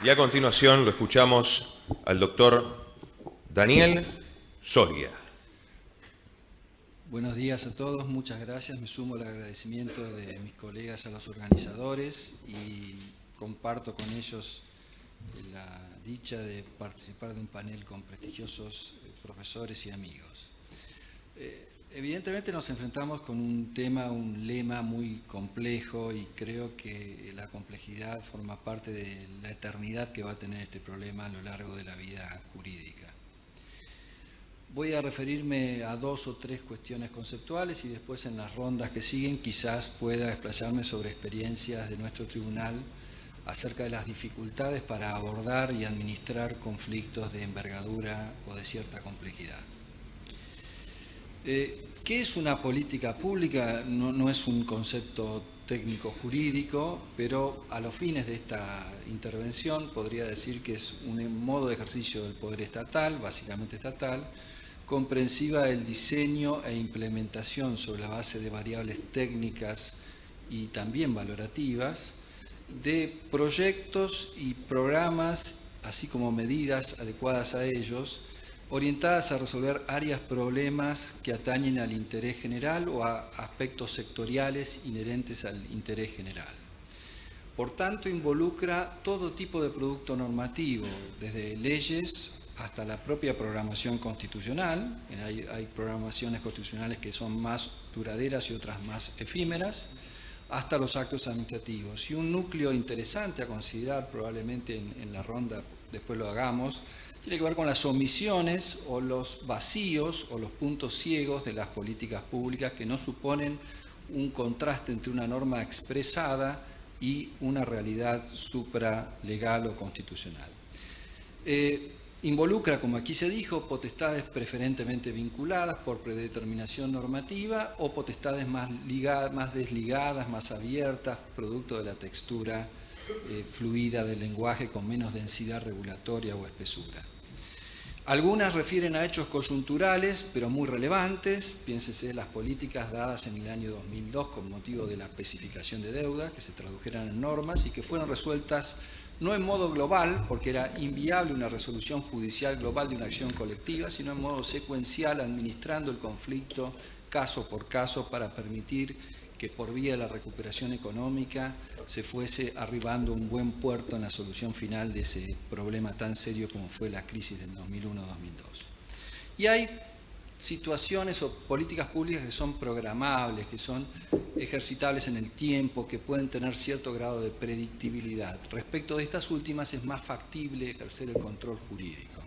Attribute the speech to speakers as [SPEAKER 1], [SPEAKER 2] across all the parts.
[SPEAKER 1] Y a continuación lo escuchamos al doctor Daniel Soria.
[SPEAKER 2] Buenos días a todos, muchas gracias. Me sumo al agradecimiento de mis colegas a los organizadores y comparto con ellos la dicha de participar de un panel con prestigiosos profesores y amigos. Evidentemente nos enfrentamos con un tema, un lema muy complejo y creo que la complejidad forma parte de la eternidad que va a tener este problema a lo largo de la vida jurídica. Voy a referirme a 2 o 3 cuestiones conceptuales y después en las rondas que siguen quizás pueda explayarme sobre experiencias de nuestro tribunal acerca de las dificultades para abordar y administrar conflictos de envergadura o de cierta complejidad. ¿Qué es una política pública? No es un concepto técnico jurídico, pero a los fines de esta intervención podría decir que es un modo de ejercicio del poder estatal, básicamente estatal, comprensiva del diseño e implementación sobre la base de variables técnicas y también valorativas de proyectos y programas, así como medidas adecuadas a ellos, orientadas a resolver problemas que atañen al interés general o a aspectos sectoriales inherentes al interés general. Por tanto, involucra todo tipo de producto normativo, desde leyes hasta la propia programación constitucional. Hay programaciones constitucionales que son más duraderas y otras más efímeras, hasta los actos administrativos. Y un núcleo interesante a considerar, probablemente en la ronda después lo hagamos, tiene que ver con las omisiones o los vacíos o los puntos ciegos de las políticas públicas que no suponen un contraste entre una norma expresada y una realidad supralegal o constitucional. Involucra, como aquí se dijo, potestades preferentemente vinculadas por predeterminación normativa o potestades más desligadas, más abiertas, producto de la textura fluida del lenguaje con menos densidad regulatoria o espesura. Algunas refieren a hechos coyunturales, pero muy relevantes. Piénsese las políticas dadas en el año 2002 con motivo de la especificación de deuda, que se tradujeran en normas y que fueron resueltas no en modo global, porque era inviable una resolución judicial global de una acción colectiva, sino en modo secuencial, administrando el conflicto caso por caso para permitir que por vía de la recuperación económica se fuese arribando a un buen puerto en la solución final de ese problema tan serio como fue la crisis del 2001-2002. Y hay situaciones o políticas públicas que son programables, que son ejercitables en el tiempo, que pueden tener cierto grado de predictibilidad. Respecto de estas últimas es más factible ejercer el control jurídico.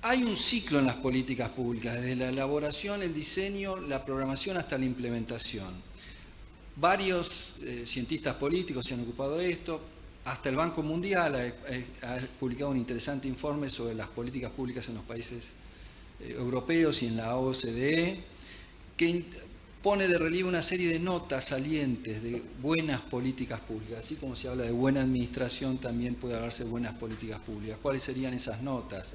[SPEAKER 2] Hay un ciclo en las políticas públicas, desde la elaboración, el diseño, la programación hasta la implementación. Varios cientistas políticos se han ocupado de esto, hasta el Banco Mundial ha publicado un interesante informe sobre las políticas públicas en los países europeos y en la OCDE, que pone de relieve una serie de notas salientes de buenas políticas públicas. Así como se habla de buena administración, también puede hablarse de buenas políticas públicas. ¿Cuáles serían esas notas?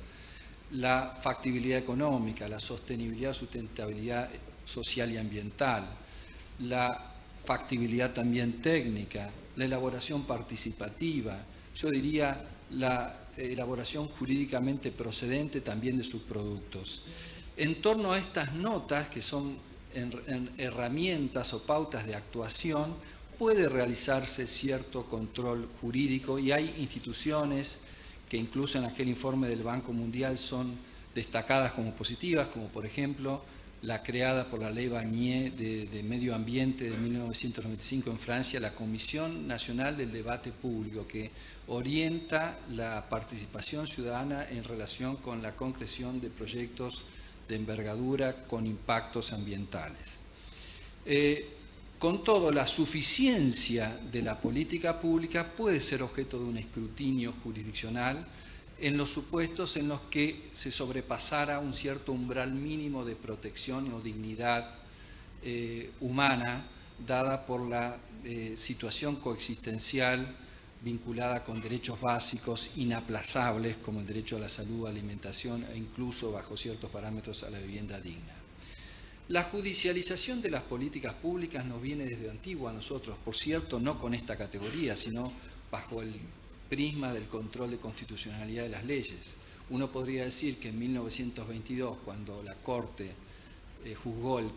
[SPEAKER 2] La factibilidad económica, la sostenibilidad, sustentabilidad social y ambiental, la factibilidad también técnica, la elaboración participativa, yo diría la elaboración jurídicamente procedente también de sus productos. En torno a estas notas, que son herramientas o pautas de actuación, puede realizarse cierto control jurídico y hay instituciones que incluso en aquel informe del Banco Mundial son destacadas como positivas, como por ejemplo la creada por la Ley Barnier de Medio Ambiente de 1995 en Francia, la Comisión Nacional del Debate Público, que orienta la participación ciudadana en relación con la concreción de proyectos de envergadura con impactos ambientales. Con todo, la suficiencia de la política pública puede ser objeto de un escrutinio jurisdiccional en los supuestos en los que se sobrepasara un cierto umbral mínimo de protección o dignidad humana dada por la situación coexistencial vinculada con derechos básicos inaplazables como el derecho a la salud, alimentación e incluso bajo ciertos parámetros a la vivienda digna. La judicialización de las políticas públicas nos viene desde antiguo a nosotros, por cierto, no con esta categoría, sino bajo el prisma del control de constitucionalidad de las leyes. Uno podría decir que en 1922, cuando la Corte juzgó el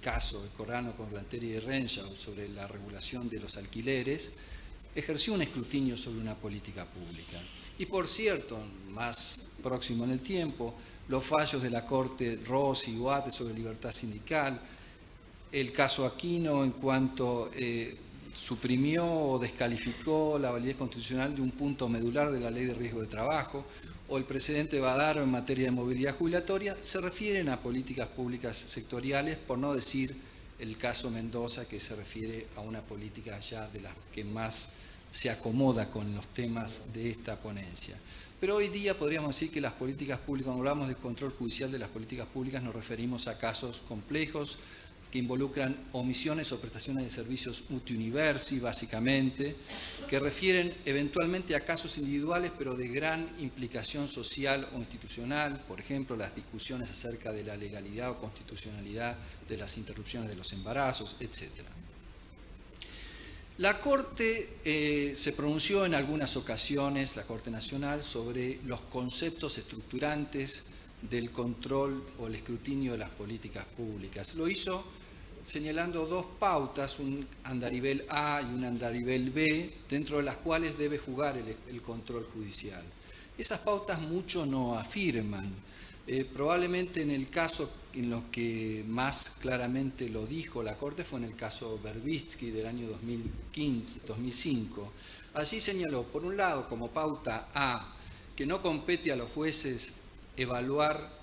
[SPEAKER 2] caso de Corrano, Corlanteri y Renshaw sobre la regulación de los alquileres, ejerció un escrutinio sobre una política pública. Y por cierto, más próximo en el tiempo, los fallos de la Corte Rossi y Guate sobre libertad sindical, el caso Aquino en cuanto suprimió o descalificó la validez constitucional de un punto medular de la Ley de Riesgo de Trabajo, o el precedente Badaro en materia de movilidad jubilatoria, se refieren a políticas públicas sectoriales, por no decir el caso Mendoza, que se refiere a una política ya de las que más se acomoda con los temas de esta ponencia. Pero hoy día podríamos decir que las políticas públicas, cuando hablamos de control judicial de las políticas públicas, nos referimos a casos complejos que involucran omisiones o prestaciones de servicios uti universi, básicamente, que refieren eventualmente a casos individuales, pero de gran implicación social o institucional, por ejemplo, las discusiones acerca de la legalidad o constitucionalidad de las interrupciones de los embarazos, etc. La Corte se pronunció en algunas ocasiones, la Corte Nacional, sobre los conceptos estructurantes del control o el escrutinio de las políticas públicas. Lo hizo señalando dos pautas, un andarivel A y un andarivel B, dentro de las cuales debe jugar el control judicial. Esas pautas mucho no afirman. Probablemente en el caso en lo que más claramente lo dijo la Corte fue en el caso Verbitsky del año 2005. Allí señaló, por un lado, como pauta A, que no compete a los jueces evaluar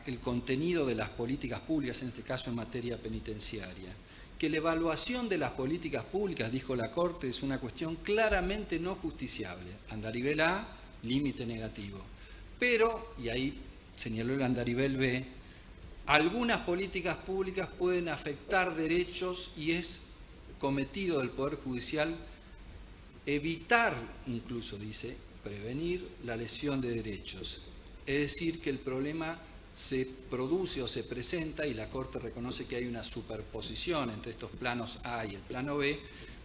[SPEAKER 2] el contenido de las políticas públicas, en este caso en materia penitenciaria. Que la evaluación de las políticas públicas, dijo la Corte, es una cuestión claramente no justiciable. Andarivel A, límite negativo. Pero, y ahí señaló el andarivel B, algunas políticas públicas pueden afectar derechos y es cometido del Poder Judicial evitar, incluso dice, prevenir la lesión de derechos. Es decir, que el problema se produce o se presenta, y la Corte reconoce que hay una superposición entre estos planos A y el plano B,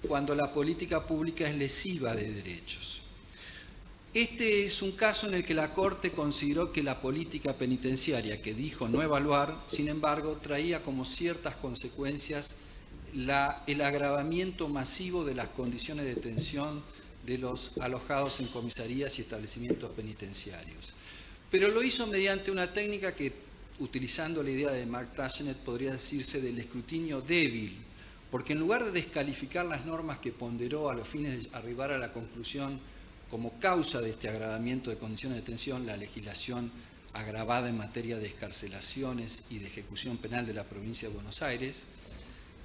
[SPEAKER 2] cuando la política pública es lesiva de derechos. Este es un caso en el que la Corte consideró que la política penitenciaria, que dijo no evaluar, sin embargo, traía como ciertas consecuencias el agravamiento masivo de las condiciones de detención de los alojados en comisarías y establecimientos penitenciarios. Pero lo hizo mediante una técnica que, utilizando la idea de Mark Tashenet, podría decirse del escrutinio débil, porque en lugar de descalificar las normas que ponderó a los fines de arribar a la conclusión como causa de este agravamiento de condiciones de detención, la legislación agravada en materia de excarcelaciones y de ejecución penal de la provincia de Buenos Aires,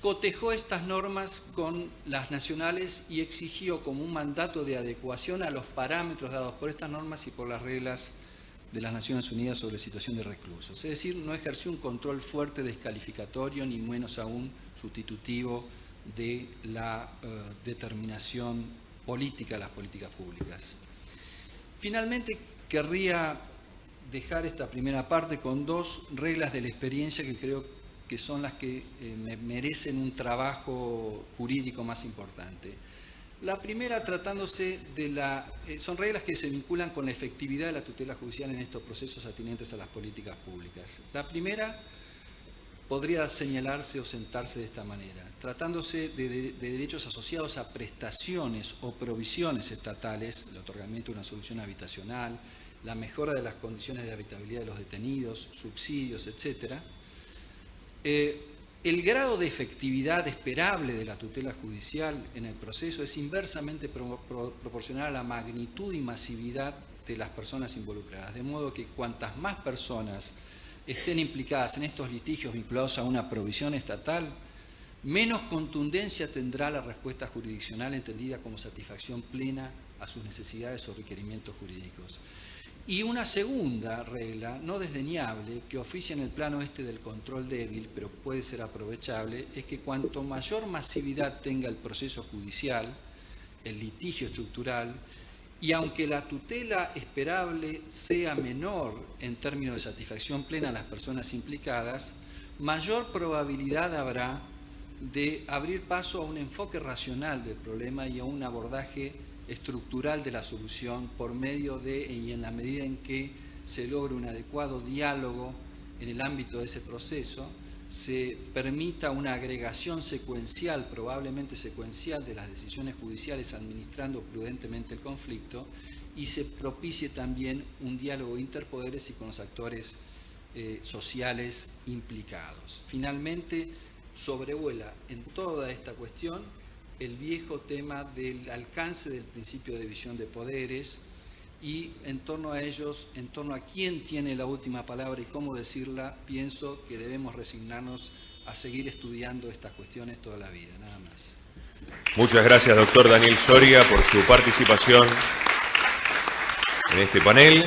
[SPEAKER 2] cotejó estas normas con las nacionales y exigió como un mandato de adecuación a los parámetros dados por estas normas y por las reglas de las Naciones Unidas sobre situación de reclusos. Es decir, no ejerció un control fuerte descalificatorio, ni menos aún sustitutivo de la determinación política de las políticas públicas. Finalmente, querría dejar esta primera parte con dos reglas de la experiencia que creo que son las que merecen un trabajo jurídico más importante. La primera, tratándose de son reglas que se vinculan con la efectividad de la tutela judicial en estos procesos atinentes a las políticas públicas. La primera podría señalarse o sentarse de esta manera. Tratándose de derechos asociados a prestaciones o provisiones estatales, el otorgamiento de una solución habitacional, la mejora de las condiciones de habitabilidad de los detenidos, subsidios, etc., el grado de efectividad esperable de la tutela judicial en el proceso es inversamente proporcional a la magnitud y masividad de las personas involucradas, de modo que cuantas más personas estén implicadas en estos litigios vinculados a una provisión estatal, menos contundencia tendrá la respuesta jurisdiccional entendida como satisfacción plena a sus necesidades o requerimientos jurídicos. Y una segunda regla, no desdeñable, que oficia en el plano del control débil, pero puede ser aprovechable, es que cuanto mayor masividad tenga el proceso judicial, el litigio estructural, y aunque la tutela esperable sea menor en términos de satisfacción plena a las personas implicadas, mayor probabilidad habrá de abrir paso a un enfoque racional del problema y a un abordaje estructural de la solución por medio de, y en la medida en que se logre un adecuado diálogo en el ámbito de ese proceso, se permita una agregación secuencial, probablemente secuencial, de las decisiones judiciales administrando prudentemente el conflicto, y se propicie también un diálogo interpoderes y con los actores sociales implicados. Finalmente, sobrevuela en toda esta cuestión el viejo tema del alcance del principio de división de poderes, y en torno a ellos, en torno a quién tiene la última palabra y cómo decirla, pienso que debemos resignarnos a seguir estudiando estas cuestiones toda la vida, nada más.
[SPEAKER 1] Muchas gracias, doctor Daniel Soria, por su participación en este panel.